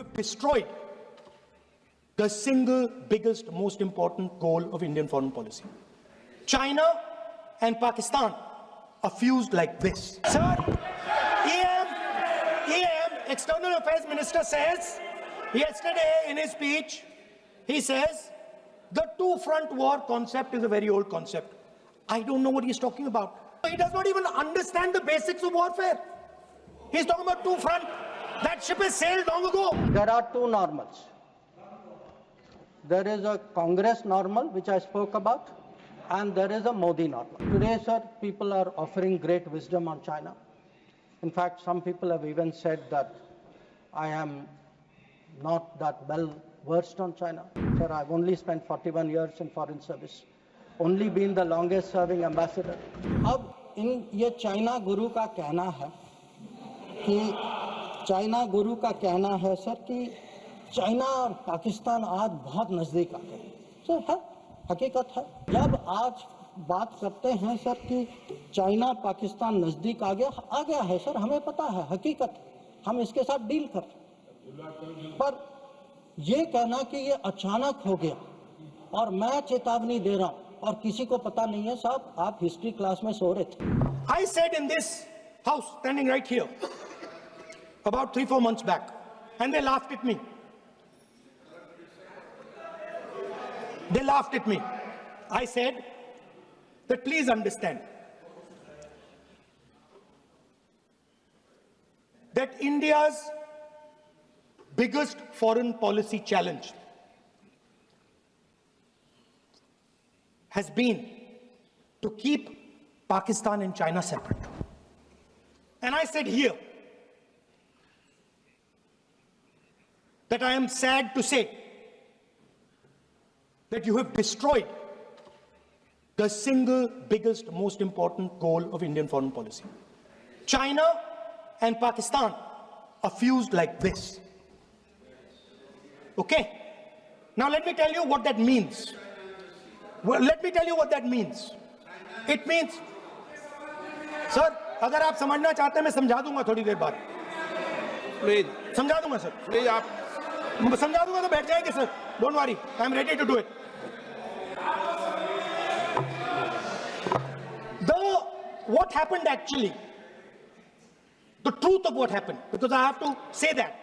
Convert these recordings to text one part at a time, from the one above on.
have destroyed the single biggest, most important goal of Indian foreign policy. China and Pakistan are fused like this. Sir, EM, External Affairs Minister says, yesterday in his speech, he says, the two-front war concept is a very old concept. I don't know what he's talking about. He does not even understand the basics of warfare. He's talking about two-front. That ship has sailed long ago. There are two normals. There is a Congress normal, which I spoke about, and there is a Modi normal. Today, sir, people are offering great wisdom on China. In fact, some people have even said that I am not that well versed on China. Sir, I've only spent 41 years in foreign service, only been the longest serving ambassador. अब ये China गुरु का कहना है sir कि China और पाकिस्तान आज बहुत नजदीक आ गए। सर है, हकीकत है। जब आज बात करते हैं सर कि चाइना पाकिस्तान नजदीक आ गया है सर, हमें पता है, हकीकत, हम इसके साथ डील कर। पर ये कहना कि ये अचानक हो गया और मैं चेतावनी दे रहा हूं और किसी को पता नहीं है, साहब आप हिस्ट्री क्लास में सो रहे थे। I said in this house, standing right here, about 3-4 months back, and they laughed at me. They laughed at me. I said that please understand that India's biggest foreign policy challenge has been to keep Pakistan and China separate. And I said here that I am sad to say that you have destroyed the single biggest, most important goal of Indian foreign policy. China and Pakistan are fused like this. Okay? Now let me tell you what that means. Let me tell you what that means. It means, sir, अगर आप समझना चाहते हैं मैं समझा दूंगा थोड़ी देर बाद। प्लीज समझा दूंगा सर। प्लीज आप समझा दूंगा तो बैठ जाएंगे sir. Don't worry, I am ready to do it. What happened actually, the truth of what happened, because I have to say that.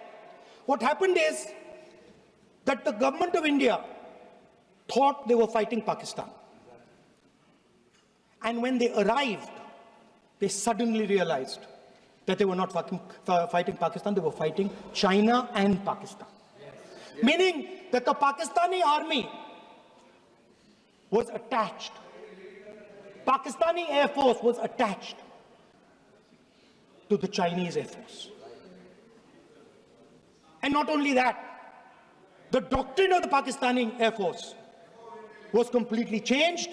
What happened is that the government of India thought they were fighting Pakistan. And when they arrived, they suddenly realized that they were not fighting Pakistan, they were fighting China and Pakistan. Meaning that the Pakistani army was attached. Pakistani Air Force was attached to the Chinese Air Force. And not only that, the doctrine of the Pakistani Air Force was completely changed.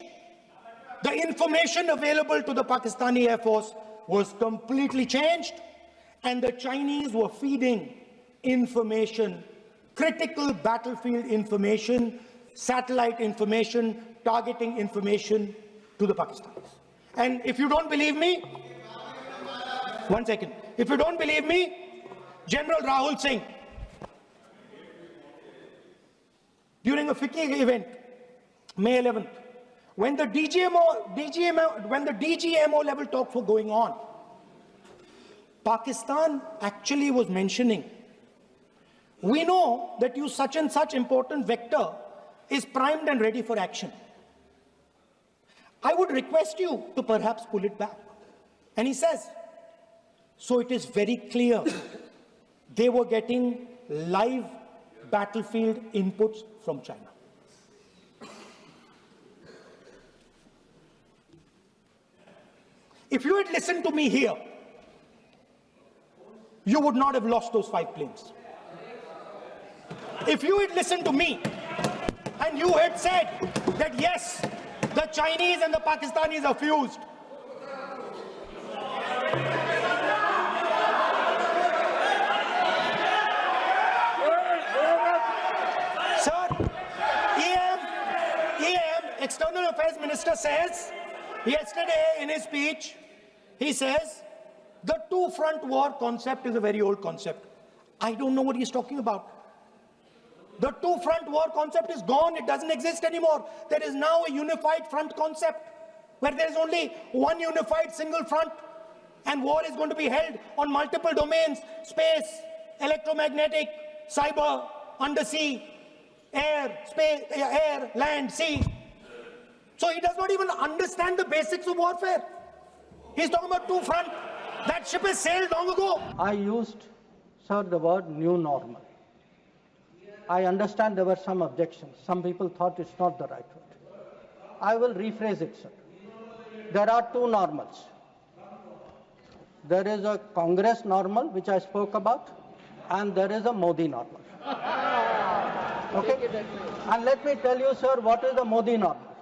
The information available to the Pakistani Air Force was completely changed. And the Chinese were feeding information, critical battlefield information, satellite information, targeting information to the Pakistanis. And if you don't believe me, one second. If you don't believe me, General Rahul Singh, during a FICCI event, May 11th, when the DGMO level talks were going on, Pakistan actually was mentioning, we know that you such and such important vector is primed and ready for action. I would request you to perhaps pull it back. And he says, so it is very clear they were getting live battlefield inputs from China. If you had listened to me here, you would not have lost those 5 planes. If you had listened to me and you had said that yes, the Chinese and the Pakistanis are fused, sir, External Affairs Minister says, yesterday in his speech, he says, the two-front war concept is a very old concept. I don't know what he's talking about. The two-front war concept is gone. It doesn't exist anymore. There is now a unified front concept where there is only one unified single front, and war is going to be held on multiple domains: space, electromagnetic, cyber, undersea, air, space, air, land, sea. So he does not even understand the basics of warfare. He's talking about two front. That ship has sailed long ago. I used, sir, the word new normal. I understand there were some objections. Some people thought it's not the right word. I will rephrase it, sir. There are two normals. There is a Congress normal, which I spoke about, and there is a Modi normal. Okay? And let me tell you, sir, what is the Modi normal?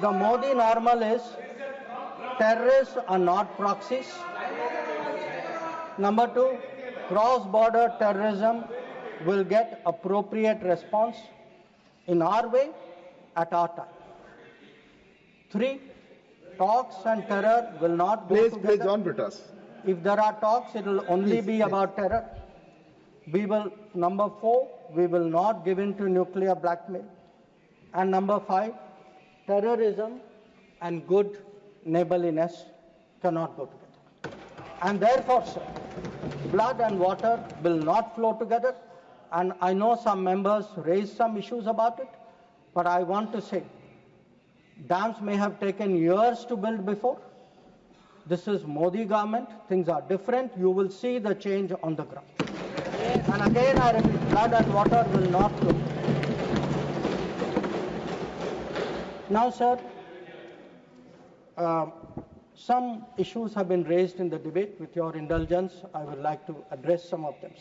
The Modi normal is terrorists are not proxies. Number two, cross-border terrorism will get appropriate response in our way at our time. Three, talks and terror will not go together. Please, John Britas. If there are talks, it will only be about terror. Number four, we will not give in to nuclear blackmail. And number five, terrorism and good neighborliness cannot go together. And therefore, sir, blood and water will not flow together. And I know some members raised some issues about it, but I want to say, dams may have taken years to build before. This is Modi government. Things are different. You will see the change on the ground. And again, I repeat, blood and water will not flow. Now, sir, some issues have been raised in the debate. With your indulgence, I would like to address some of them.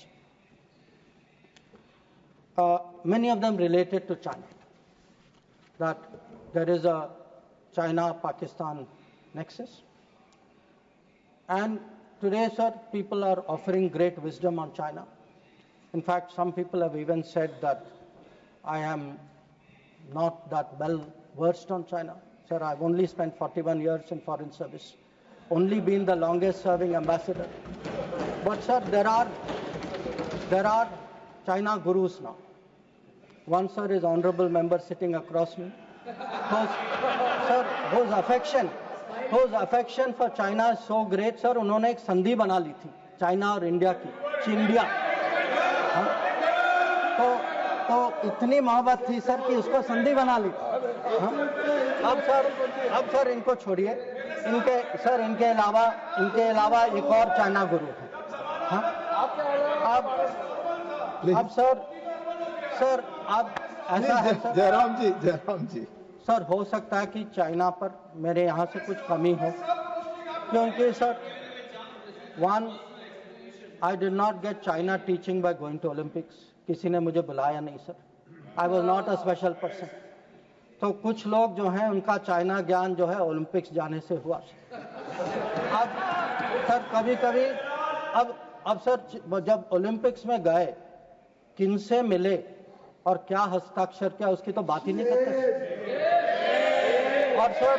Many of them related to China. That there is a China-Pakistan nexus. And today, sir, people are offering great wisdom on China. In fact, some people have even said that I am not that well versed on China. Sir, I've only spent 41 years in foreign service, only been the longest serving ambassador. But sir, there are China gurus now. One, sir, is honorable member sitting across me. Whose affection for China is so great, sir, उन्होंने एक संधि बना ली थी China और India की, चिंडिया। तो इतनी मोहब्बत थी सर कि उसको संधि बना ली थी। अब सर इनको छोड़िए, इनके अलावा एक और चाइना गुरु है। अब सर अब ऐसा है सर, जयराम जी सर, हो सकता है कि चाइना पर मेरे यहाँ से कुछ कमी हो, क्योंकि sir, one, I did not get China teaching by going to Olympics. किसी ने मुझे बुलाया नहीं sir, I was not a special person. तो कुछ लोग जो हैं उनका चाइना ज्ञान जो है ओलंपिक्स जाने से हुआ। अब सर कभी अब सर जब ओलंपिक्स में गए, किनसे मिले और क्या हस्ताक्षर किया, उसकी तो बात ही नहीं करते। और सर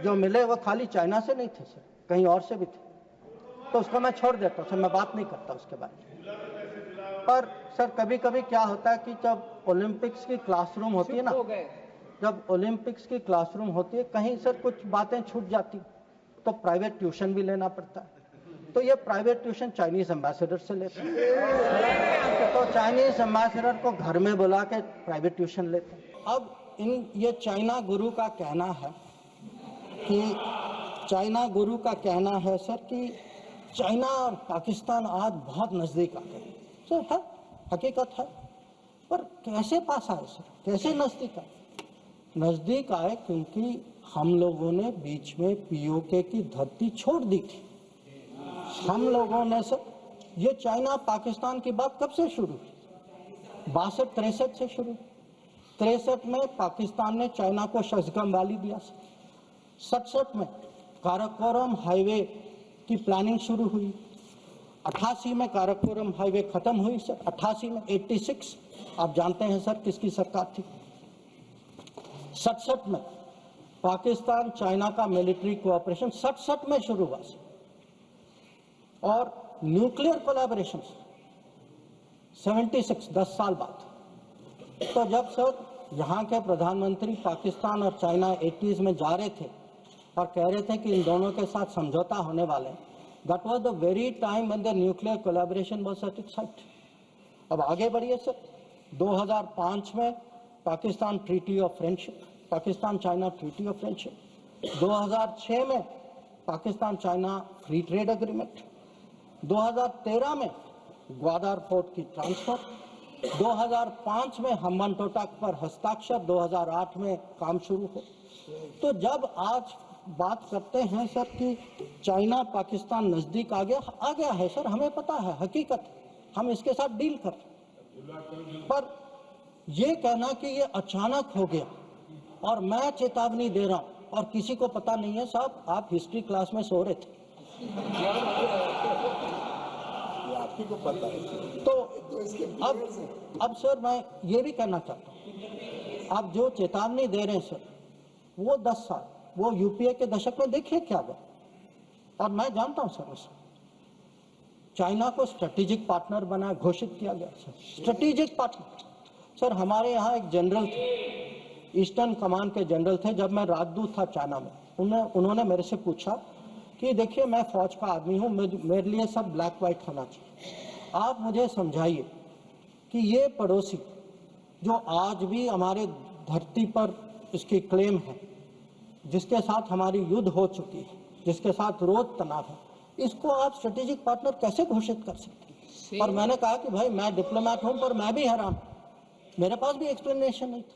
जो मिले वो खाली चाइना से नहीं थे सर, कहीं और से भी थे। तो उसको मैं छोड़ देता हूँ सर, मैं बात नहीं करता उसके बारे में। पर सर कभी कभी क्या होता है कि जब ओलंपिक्स की क्लासरूम होती है ना, जब ओलंपिक्स की क्लासरूम होती है, कहीं सर कुछ बातें छूट जाती तो प्राइवेट ट्यूशन भी लेना पड़ता है। तो ये प्राइवेट ट्यूशन चाइनीज एम्बेसडर से लेते हैं, तो चाइनीज एम्बेसडर को घर में बुला के प्राइवेट ट्यूशन लेते हैं। अब ये चाइना गुरु का कहना है सर कि चाइना और पाकिस्तान आज बहुत नजदीक आ गए। सर है, हकीकत है, पर कैसे पास आए सर, कैसे नजदीक आए? नजदीक आए क्योंकि हम लोगों ने बीच में पीओके की धरती छोड़ दी थी। हम लोगों ने सर, ये चाइना पाकिस्तान की बात कब से शुरू हुई? 62-63 से शुरू। 63 में पाकिस्तान ने चाइना को शस्त्रम वाली दिया सर। 67 में काराकोरम हाईवे की प्लानिंग शुरू हुई। 88 में काराकोरम हाईवे खत्म हुई सर। 88 में 86 आप जानते हैं सर किसकी सरकार थी। 67 में पाकिस्तान चाइना का मिलिट्री कोऑपरेशन 67 में शुरू हुआ सर। और न्यूक्लियर कोलैबोरेशन 76 10 साल बाद। तो जब सर यहाँ के प्रधानमंत्री पाकिस्तान और चाइना 80s में जा रहे थे और कह रहे थे कि इन दोनों के साथ समझौता होने वाले, that was the very time when the nuclear collaboration was at its height. अब आगे बढ़िए सर, 2005 में Pakistan treaty of friendship, Pakistan China treaty of friendship, 2006 में Pakistan China free trade agreement, 2013 में ग्वादर पोर्ट की ट्रांसफर, 2005 में हम्बनटोटा पर हस्ताक्षर, 2008 में काम शुरू हो। तो जब आज बात करते हैं सर कि चाइना पाकिस्तान नजदीक आ गया है सर, हमें पता है, हकीकत है, हम इसके साथ डील कर रहे हैं। पर ये कहना कि ये अचानक हो गया और मैं चेतावनी दे रहा हूं और किसी को पता नहीं है, साहब आप हिस्ट्री क्लास में सो रहे थे, आपको पता है। तो अब सर मैं ये भी कहना चाहता हूँ, आप जो चेतावनी दे रहे हैं सर, वो 10 साल वो यूपीए के दशक में देखिए क्या हुआ। और मैं जानता हूँ सर, उस चाइना को स्ट्रेटेजिक पार्टनर बना घोषित किया गया सर, स्ट्रेटेजिक पार्टनर। सर हमारे यहाँ एक जनरल थे, ईस्टर्न कमान के जनरल थे, जब मैं राजदूत था चाइना में, उन्होंने मेरे से पूछा कि देखिए मैं फौज का आदमी हूँ, मेरे लिए सब ब्लैक वाइट होना चाहिए, आप मुझे समझाइए कि ये पड़ोसी जो आज भी हमारे धरती पर इसकी क्लेम है, जिसके साथ हमारी युद्ध हो चुकी है, जिसके साथ रोज तनाव है, इसको आप स्ट्रेटेजिक पार्टनर कैसे घोषित कर सकते हैं? और मैंने कहा कि भाई मैं डिप्लोमेट हूं, पर मैं भी हैरान, मेरे पास भी एक्सप्लेनेशन नहीं था।